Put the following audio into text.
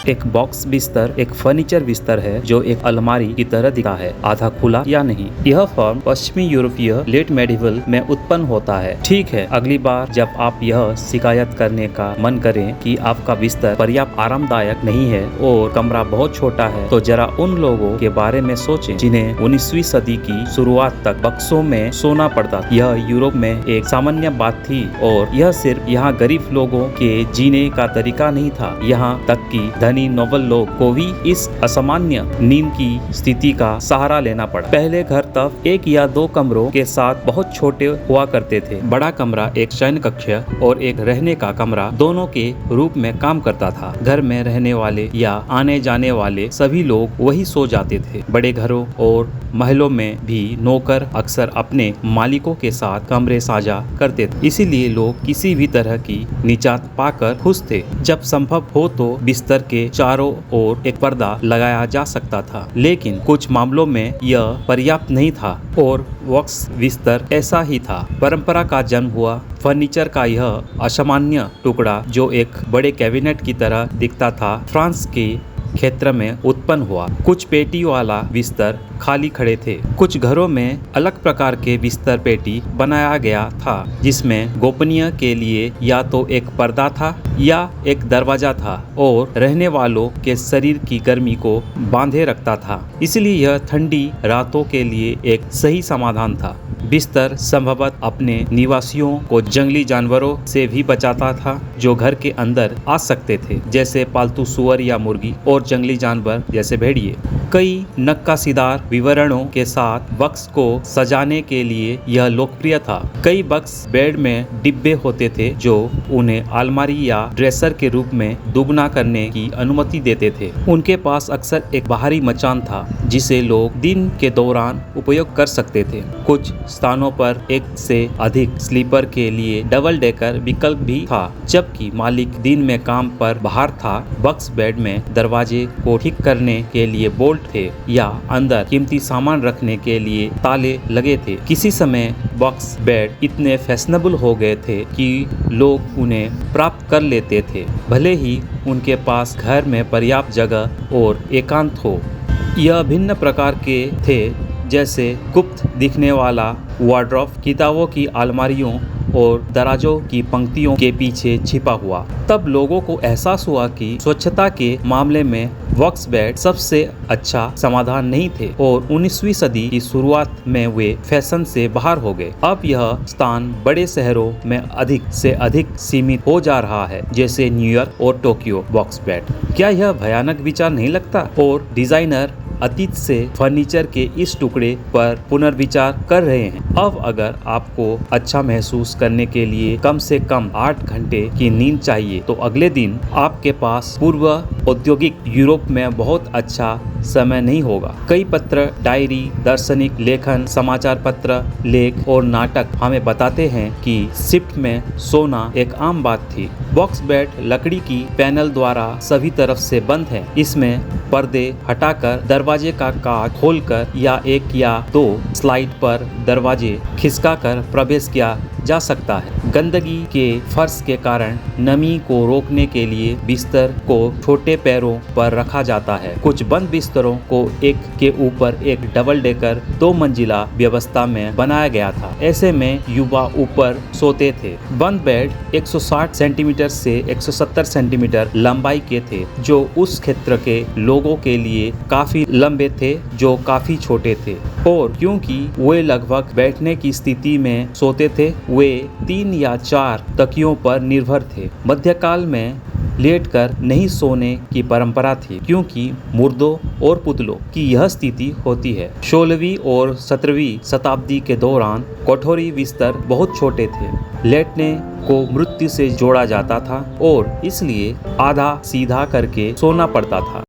एक बॉक्स बिस्तर एक फर्नीचर बिस्तर है जो एक अलमारी की तरह दिखता है, आधा खुला या नहीं। यह फॉर्म पश्चिमी यूरोपीय लेट मेडिवल में उत्पन्न होता है। ठीक है, अगली बार जब आप यह शिकायत करने का मन करें कि आपका बिस्तर पर्याप्त आरामदायक नहीं है और कमरा बहुत छोटा है, तो जरा उन लोगों के बारे में सोचें जिन्हें 19वीं सदी की शुरुआत तक बक्सों में सोना पड़ता। यह यूरोप में एक सामान्य बात थी और यह सिर्फ यहाँ गरीब लोगों के जीने का तरीका नहीं था, यहाँ तक कि धनी नोबल लोग को भी इस असामान्य नींद की स्थिति का सहारा लेना पड़ा। पहले घर तब एक या दो कमरों के साथ बहुत छोटे हुआ करते थे। बड़ा कमरा एक शयन कक्ष और एक रहने का कमरा दोनों के रूप में काम करता था। घर में रहने वाले या आने जाने वाले सभी लोग वही सो जाते थे। बड़े घरों और महलों में भी नौकर अक्सर अपने मालिकों के साथ कमरे साझा करते थे, इसीलिए लोग किसी भी तरह की निजात पाकर खुश थे। जब संभव हो तो बिस्तर के चारों ओर एक पर्दा लगाया जा सकता था, लेकिन कुछ मामलों में यह पर्याप्त नहीं था और बॉक्स बिस्तर ऐसा ही था। परंपरा का जन्म हुआ फर्नीचर का यह असामान्य टुकड़ा जो एक बड़े कैबिनेट की तरह दिखता था, फ्रांस के क्षेत्र में उत्पन्न हुआ। कुछ पेटी वाला बिस्तर खाली खड़े थे। कुछ घरों में अलग प्रकार के बिस्तर पेटी बनाया गया था जिसमें गोपनीय के लिए या तो एक पर्दा था या एक दरवाजा था और रहने वालों के शरीर की गर्मी को बांधे रखता था। इसलिए यह ठंडी रातों के लिए एक सही समाधान था। बिस्तर संभवतः अपने निवासियों को जंगली जानवरों से भी बचाता था जो घर के अंदर आ सकते थे, जैसे पालतू सुअर या मुर्गी, और जंगली जानवर जैसे भेड़िए। कई नक्काशीदार विवरणों के साथ बक्स को सजाने के लिए यह लोकप्रिय था। कई बक्स बेड में डिब्बे होते थे जो उन्हें अलमारी या ड्रेसर के रूप में दुगना करने की अनुमति देते थे। उनके पास अक्सर एक बाहरी मचान था जिसे लोग दिन के दौरान उपयोग कर सकते थे। कुछ स्थानों पर एक से अधिक स्लीपर के लिए डबल डेकर विकल्प भी था। जबकि मालिक दिन में काम पर बाहर था, बक्स बेड में दरवाजे को ठीक करने के लिए बोल्ट थे या अंदर कीमती सामान रखने के लिए ताले लगे थे। किसी समय बॉक्स बेड इतने फैशनेबल हो गए थे कि लोग उन्हें प्राप्त कर लेते थे, भले ही उनके पास घर में पर्याप्त जगह और एकांत हो। यह भिन्न प्रकार के थे, जैसे गुप्त दिखने वाला वार्डरोब, किताबों की अलमारियों और दराजों की पंक्तियों के पीछे छिपा हुआ। तब लोगों को एहसास हुआ कि स्वच्छता के मामले में बॉक्स बेड सबसे अच्छा समाधान नहीं थे और 19वीं सदी की शुरुआत में वे फैशन से बाहर हो गए। अब यह स्थान बड़े शहरों में अधिक से अधिक सीमित हो जा रहा है, जैसे न्यूयॉर्क और टोक्यो। बॉक्स बेड, क्या यह भयानक विचार नहीं लगता? और डिजाइनर अतीत से फर्नीचर के इस टुकड़े पर पुनर्विचार कर रहे हैं। अब अगर आपको अच्छा महसूस करने के लिए कम से कम 8 घंटे की नींद चाहिए, तो अगले दिन आपके पास पूर्व औद्योगिक यूरोप में बहुत अच्छा समय नहीं होगा। कई पत्र, डायरी, दार्शनिक लेखन, समाचार पत्र, लेख और नाटक हमें बताते हैं कि शिफ्ट में सोना एक आम बात थी। बॉक्स बेड लकड़ी की पैनल द्वारा सभी तरफ से बंद है। इसमें पर्दे हटाकर दरवाजे का काट खोलकर या एक या दो स्लाइड पर दरवाजे खिसकाकर प्रवेश किया जा सकता है। गंदगी के फर्श के कारण नमी को रोकने के लिए बिस्तर को छोटे पैरों पर रखा जाता है। कुछ बंद बिस्तरों को एक के ऊपर एक डबल डेकर 2 मंजिला व्यवस्था में बनाया गया था। ऐसे में युवा ऊपर सोते थे। बंद बेड 160 सेंटीमीटर से 170 सेंटीमीटर लंबाई के थे, जो उस क्षेत्र के लोगों के लिए काफी लंबे थे जो काफी छोटे थे। और क्योंकि वे लगभग बैठने की स्थिति में सोते थे, वे 3 या 4 तकियों पर निर्भर थे। मध्यकाल में लेटकर नहीं सोने की परंपरा थी, क्योंकि मुर्दों और पुतलों की यह स्थिति होती है। 16वीं और 17वीं शताब्दी के दौरान कोठरी बिस्तर बहुत छोटे थे। लेटने को मृत्यु से जोड़ा जाता था और इसलिए आधा सीधा करके सोना पड़ता था।